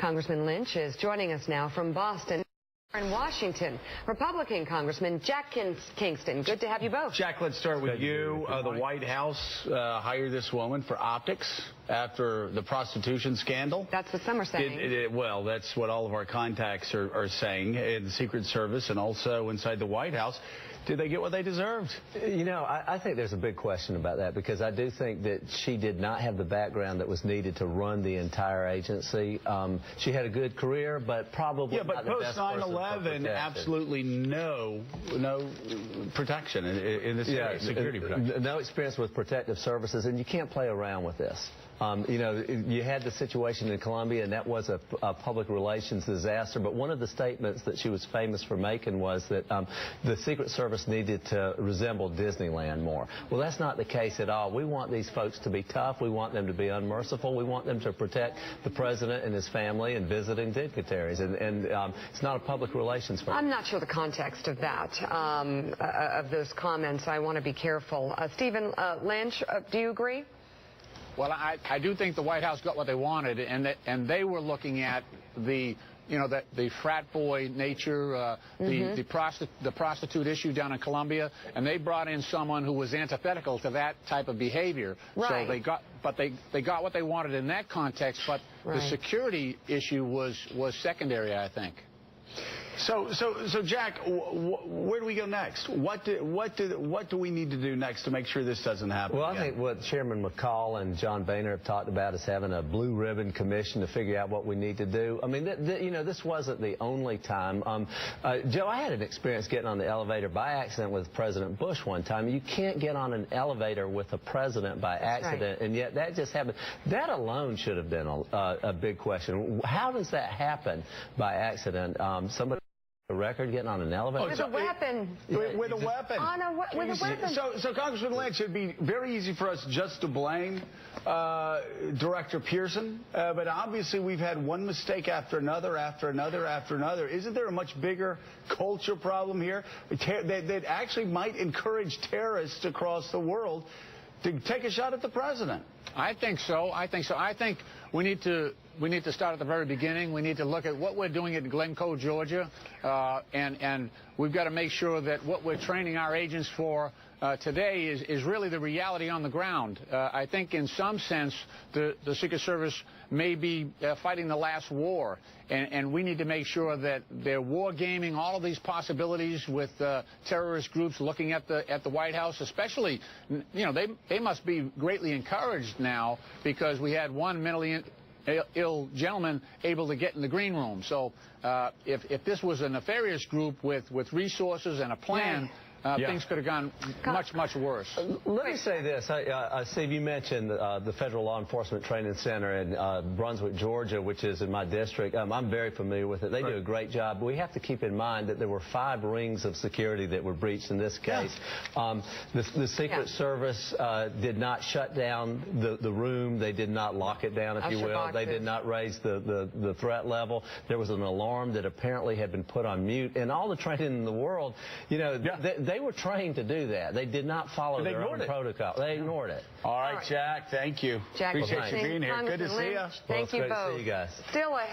Congressman Lynch is joining us now from Boston. In Washington, Republican Congressman Jack Kingston. Good to have you both. Jack, let's start with you. The White House hired this woman for optics after the prostitution scandal. That's what some are saying. Well, that's what all of our contacts are saying in the Secret Service and also inside the White House. Did they get what they deserved? You know, I think there's a big question about that, because I do think that she did not have the background that was needed to run the entire agency. She had a good career, but probably not the best person. Post 9/11, absolutely no protection in this area, security protection. No experience with protective services, and you can't play around with this. You know, you had the situation in Colombia, and that was a public relations disaster. But one of the statements that she was famous for making was that the Secret Service needed to resemble Disneyland more. Well, that's not the case at all. We want these folks to be tough. We want them to be unmerciful. We want them to protect the president and his family and visiting dignitaries. And it's not a public relations firm. I'm not sure the context of that, of those comments. I want to be careful. Stephen Lynch, do you agree? Well, I do think the White House got what they wanted, and they were looking at the frat boy nature, the prostitute issue down in Colombia, and they brought in someone who was antithetical to that type of behavior. Right. So they got what they wanted in that context, but the security issue was secondary, I think. So Jack, where do we go next? What do we need to do next to make sure this doesn't happen? Well, I think what Chairman McCall and John Boehner have talked about is having a blue ribbon commission to figure out what we need to do. I mean, you know, this wasn't the only time. Joe, I had an experience getting on the elevator by accident with President Bush one time. You can't get on an elevator with a president by accident, and yet that just happened. That alone should have been a big question. How does that happen by accident? Somebody a record getting on an elevator? With a weapon. With a weapon. With a weapon. So Congressman Lynch, it'd be very easy for us just to blame Director Pierson, but obviously we've had one mistake after another, after another, after another. Isn't there a much bigger culture problem here that actually might encourage terrorists across the world to take a shot at the president? I think so. I think we need to start at the very beginning. We need to look at what we're doing at Glencoe, Georgia, and we've got to make sure that what we're training our agents for today is really the reality on the ground. I think in some sense the Secret Service may be fighting the last war, and we need to make sure that they're war gaming all of these possibilities with terrorist groups looking at the White House, especially, you know, they must be greatly encouraged now because we had one mentally ill gentleman able to get in the green room. So if this was a nefarious group with resources and a plan, things could have gone much worse. Let me say this. Steve, you mentioned the Federal Law Enforcement Training Center in Brunswick, Georgia, which is in my district. I'm very familiar with it. They do a great job. But we have to keep in mind that there were 5 rings of security that were breached in this case. The Secret Service did not shut down the room. They did not lock it down, if you will. They did not raise the threat level. There was an alarm that apparently had been put on mute. And all the training in the world, you know, they were trained to do that. They did not follow their own protocol. They ignored it. All right, Jack, thank you. Jack, appreciate you being here. Good to see you. Thank you both. Great to see you guys. Still a